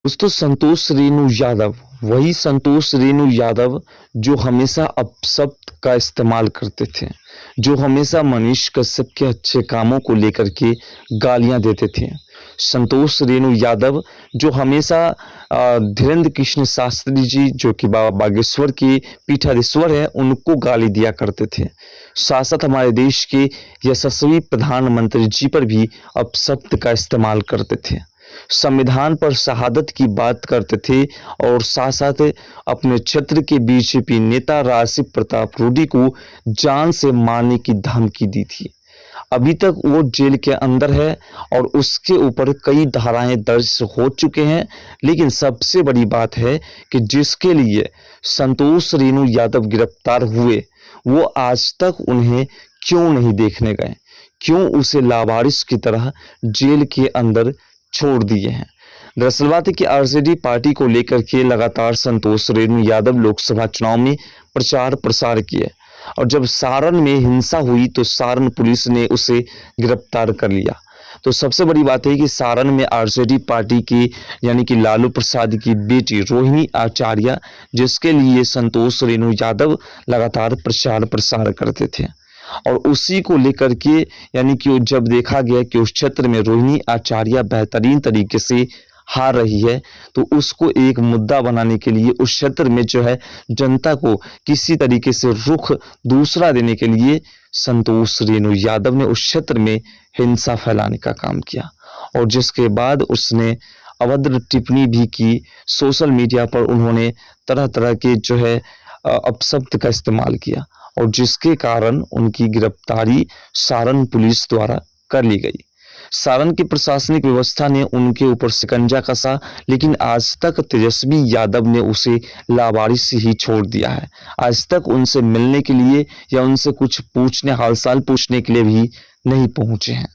दोस्तों, संतोष रेणु यादव, वही संतोष रेणु यादव जो हमेशा अपशब्द का इस्तेमाल करते थे, जो हमेशा मनीष कश्यप के अच्छे कामों को लेकर के गालियां देते थे। संतोष रेणु यादव जो हमेशा धीरेन्द्र कृष्ण शास्त्री जी जो कि बाबा बागेश्वर के पीठाधीश्वर हैं, उनको गाली दिया करते थे। साथ साथ हमारे देश के यशस्वी प्रधानमंत्री जी पर भी अपशब्द का इस्तेमाल करते थे। संविधान पर शहादत की बात करते थे और साथ साथ अपने क्षेत्र के बीजेपी नेता राजीव प्रताप रूडी को जान से मारने की धमकी दी थी। अभी तक वो जेल के अंदर है और उसके ऊपर कई धाराएं दर्ज हो चुके हैं। लेकिन सबसे बड़ी बात है कि जिसके लिए संतोष रेणु यादव गिरफ्तार हुए, वो आज तक उन्हें क्यों नहीं देखने गए, क्यों उसे लावारिस की तरह जेल के अंदर छोड़ दिए हैं। दरअसल बात है कि आरजेडी पार्टी को लेकर के लगातार संतोष रेणु यादव लोकसभा चुनाव में प्रचार प्रसार किए और जब सारण में हिंसा हुई तो सारण पुलिस ने उसे गिरफ्तार कर लिया। तो सबसे बड़ी बात है कि सारण में आरजेडी पार्टी की यानी कि लालू प्रसाद की बेटी रोहिणी आचार्य, जिसके लिए संतोष रेणु यादव लगातार प्रचार प्रसार करते थे और उसी को लेकर के यानी कि जब देखा गया कि उस क्षेत्र में रोहिणी आचार्य बेहतरीन तरीके से हार रही है, तो उसको एक मुद्दा बनाने के लिए उस क्षेत्र में जो है जनता को किसी तरीके से रुख दूसरा देने के लिए संतोष रेणु यादव ने उस क्षेत्र में हिंसा फैलाने का काम किया और जिसके बाद उसने अभद्र टिप्पणी भी की। सोशल मीडिया पर उन्होंने तरह तरह के जो है अपशब्द का इस्तेमाल किया और जिसके कारण उनकी गिरफ्तारी सारण पुलिस द्वारा कर ली गई। सारण की प्रशासनिक व्यवस्था ने उनके ऊपर शिकंजा कसा, लेकिन आज तक तेजस्वी यादव ने उसे लावारिस ही छोड़ दिया है। आज तक उनसे मिलने के लिए या उनसे कुछ पूछने, हालचाल पूछने के लिए भी नहीं पहुंचे हैं।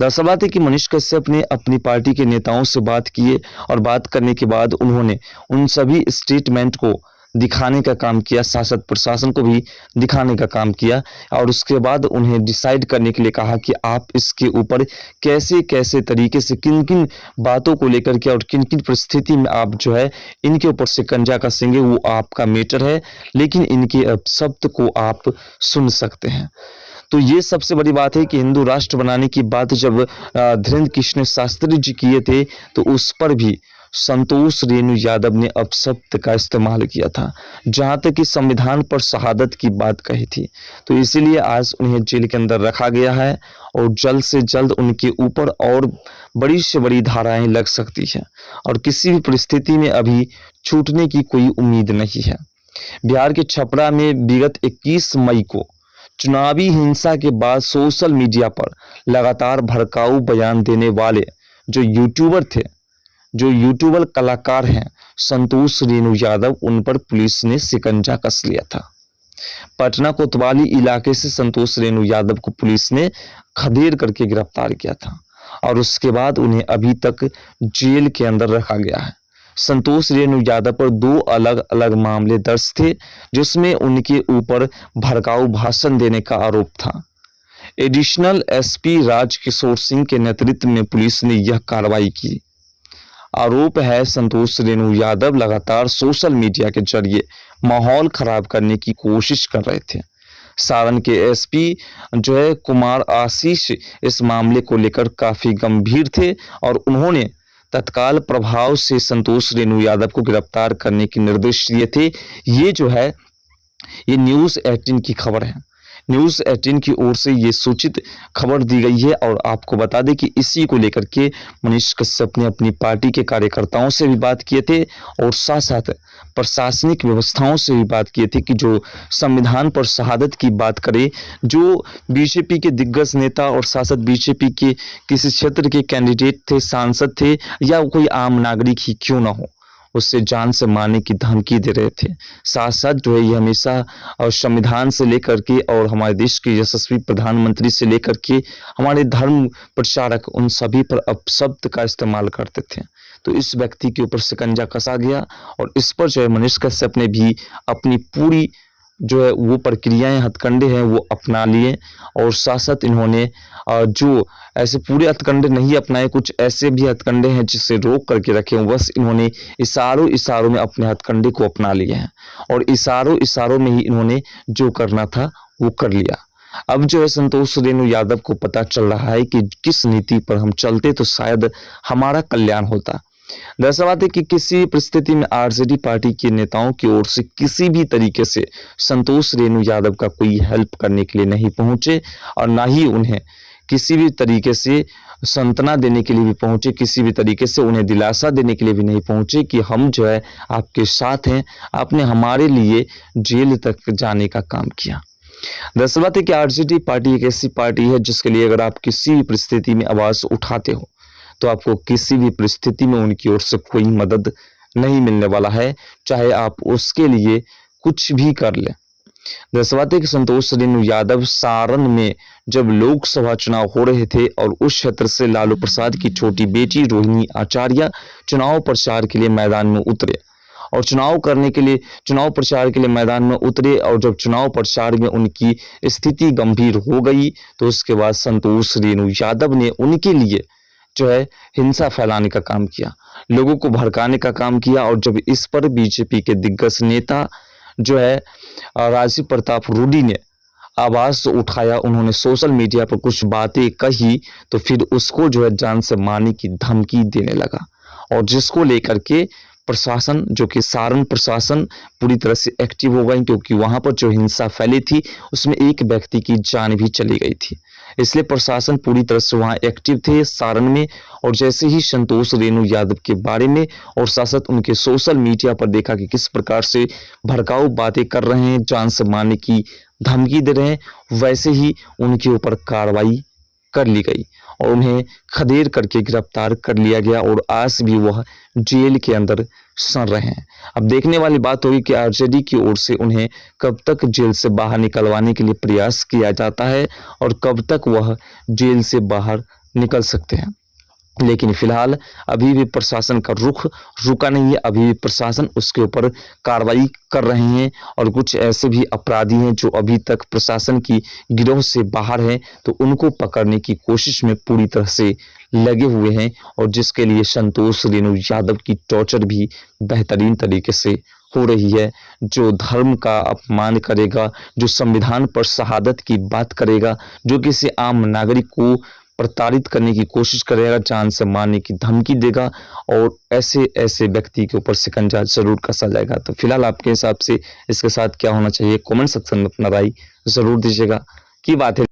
दरअसल बात है कि मनीष कश्यप ने अपनी पार्टी के नेताओं से बात किए और बात करने के बाद उन्होंने उन सभी स्टेटमेंट को दिखाने का काम किया, शासन प्रशासन को भी दिखाने का काम किया और उसके बाद उन्हें डिसाइड करने के लिए कहा कि आप इसके ऊपर कैसे कैसे तरीके से किन किन बातों को लेकर के और किन किन परिस्थिति में आप जो है इनके ऊपर शिकंजा कसेंगे, वो आपका मैटर है, लेकिन इनके शब्द को आप सुन सकते हैं। तो ये सबसे बड़ी बात है कि हिंदू राष्ट्र बनाने की बात जब धीरेन्द्र कृष्ण शास्त्री जी किए थे तो उस पर भी संतोष रेणु यादव ने अपशब्द का इस्तेमाल किया था, जहां तक कि संविधान पर शहादत की बात कही थी। तो इसीलिए आज उन्हें जेल के अंदर रखा गया है और जल्द से जल्द उनके ऊपर और बड़ी से बड़ी धाराएं लग सकती है और किसी भी परिस्थिति में अभी छूटने की कोई उम्मीद नहीं है। बिहार के छपरा में विगत 21 मई को चुनावी हिंसा के बाद सोशल मीडिया पर लगातार भड़काऊ बयान देने वाले जो यूट्यूबर कलाकार हैं संतोष रेणु यादव, उन पर पुलिस ने शिकंजा कस लिया था। पटना कोतवाली इलाके से संतोष रेणु यादव को पुलिस ने खदेड़ करके गिरफ्तार किया था और उसके बाद उन्हें अभी तक जेल के अंदर रखा गया है। संतोष रेणु यादव पर 2 अलग अलग मामले दर्ज थे, जिसमें उनके ऊपर भड़काऊ भाषण देने का आरोप था। एडिशनल एसपी राजकिशोर सिंह के नेतृत्व में पुलिस ने यह कार्रवाई की। आरोप है संतोष रेणु यादव लगातार सोशल मीडिया के जरिए माहौल खराब करने की कोशिश कर रहे थे। सारण के एसपी जो है कुमार आशीष इस मामले को लेकर काफी गंभीर थे और उन्होंने तत्काल प्रभाव से संतोष रेणु यादव को गिरफ्तार करने के निर्देश दिए थे। ये जो है ये न्यूज़ 18 की खबर है। न्यूज़ 18 की ओर से ये सूचित खबर दी गई है और आपको बता दें कि इसी को लेकर के मनीष कश्यप ने अपनी पार्टी के कार्यकर्ताओं से भी बात किए थे और साथ साथ प्रशासनिक व्यवस्थाओं से भी बात किए थे कि जो संविधान पर शहादत की बात करे, जो बीजेपी के दिग्गज नेता और साथ साथ बीजेपी के किसी क्षेत्र के कैंडिडेट थे, सांसद थे या कोई आम नागरिक ही क्यों ना हो, उससे जान से मारने की धमकी दे रहे थे। साथ साथ जो है ये हमेशा और संविधान से लेकर के और हमारे देश के यशस्वी प्रधानमंत्री से लेकर के हमारे धर्म प्रचारक, उन सभी पर अपशब्द का इस्तेमाल करते थे। तो इस व्यक्ति के ऊपर शिकंजा कसा गया और इस पर जो है मनीष कश्यप ने भी अपनी पूरी जो है वो प्रक्रियाएं, हथकंडे हैं वो अपना लिए और साथ साथ इन्होंने जो ऐसे पूरे हथकंडे नहीं अपनाए, कुछ ऐसे भी हथकंडे हैं जिसे रोक करके रखे हैं, बस इन्होंने इशारों इशारों में अपने हथकंडे को अपना लिए हैं और इशारों इशारों में ही इन्होंने जो करना था वो कर लिया। अब जो है संतोष रेणु यादव को पता चल रहा है कि किस नीति पर हम चलते तो शायद हमारा कल्याण होता। दरअसल बात है कि किसी परिस्थिति में आरजेडी पार्टी के नेताओं की ओर से किसी भी तरीके से संतोष रेणु यादव का कोई हेल्प करने के लिए नहीं पहुंचे और ना ही उन्हें किसी भी तरीके से सांत्वना देने के लिए भी पहुंचे, किसी भी तरीके से उन्हें दिलासा देने के लिए भी नहीं पहुंचे कि हम जो है आपके साथ हैं। आपने हमारे लिए जेल तक जाने का काम किया। दरअसल बात है कि आरजेडी पार्टी एक ऐसी पार्टी है जिसके लिए अगर आप किसी भी परिस्थिति में आवाज उठाते हो तो आपको किसी भी परिस्थिति में उनकी ओर से कोई मदद नहीं मिलने वाला है, चाहे आप उसके लिए कुछ भी कर लें। दरअसल बात है कि संतोष रेणु यादव सारण में जब लोकसभा चुनाव हो रहे थे और उस क्षेत्र से लालू प्रसाद की छोटी बेटी रोहिणी आचार्य चुनाव प्रचार के लिए मैदान में उतरे और चुनाव प्रचार के लिए मैदान में उतरे और जब चुनाव प्रचार में उनकी स्थिति गंभीर हो गई तो उसके बाद संतोष रेणु यादव ने उनके लिए जो है हिंसा फैलाने का काम किया, लोगों को भड़काने का काम किया। और जब इस पर बीजेपी के दिग्गज नेता जो है राजीव प्रताप रूडी ने आवाज उठाया, उन्होंने सोशल मीडिया पर कुछ बातें कही तो फिर उसको जो है जान से मारने की धमकी देने लगा और जिसको लेकर के प्रशासन, जो कि सारण प्रशासन पूरी तरह से एक्टिव हो गई, क्योंकि वहां पर जो हिंसा फैली थी उसमें एक व्यक्ति की जान भी चली गई थी। इसलिए प्रशासन पूरी तरह से वहां एक्टिव थे सारण में। और जैसे ही संतोष रेणु यादव के बारे में और साथ साथ उनके सोशल मीडिया पर देखा कि किस प्रकार से भड़काऊ बातें कर रहे हैं, जान से मारने की धमकी दे रहे हैं, वैसे ही उनके ऊपर कार्रवाई कर ली गई और उन्हें खदेड़ करके गिरफ्तार कर लिया गया और आज भी वह जेल के अंदर सड़ रहे हैं। अब देखने वाली बात होगी कि आरजेडी की ओर से उन्हें कब तक जेल से बाहर निकलवाने के लिए प्रयास किया जाता है और कब तक वह जेल से बाहर निकल सकते हैं। लेकिन फिलहाल अभी भी प्रशासन का रुख रुका नहीं है, अभी भी प्रशासन उसके ऊपर कार्रवाई कर रहे हैं और कुछ ऐसे भी अपराधी हैं जो अभी तक प्रशासन की गिरोह से बाहर हैं, तो उनको पकड़ने की कोशिश में पूरी तरह से लगे हुए हैं और जिसके लिए संतोष रेणु यादव की टॉर्चर भी बेहतरीन तरीके से हो रही है। जो धर्म का अपमान करेगा, जो संविधान पर शहादत की बात करेगा, जो किसी आम नागरिक को प्रताड़ित करने की कोशिश करेगा, जान से मारने की धमकी देगा और ऐसे व्यक्ति के ऊपर शिकंजा जरूर कसा जाएगा। तो फिलहाल आपके हिसाब से इसके साथ क्या होना चाहिए, कमेंट सेक्शन में अपना राय जरूर दीजिएगा। की बात है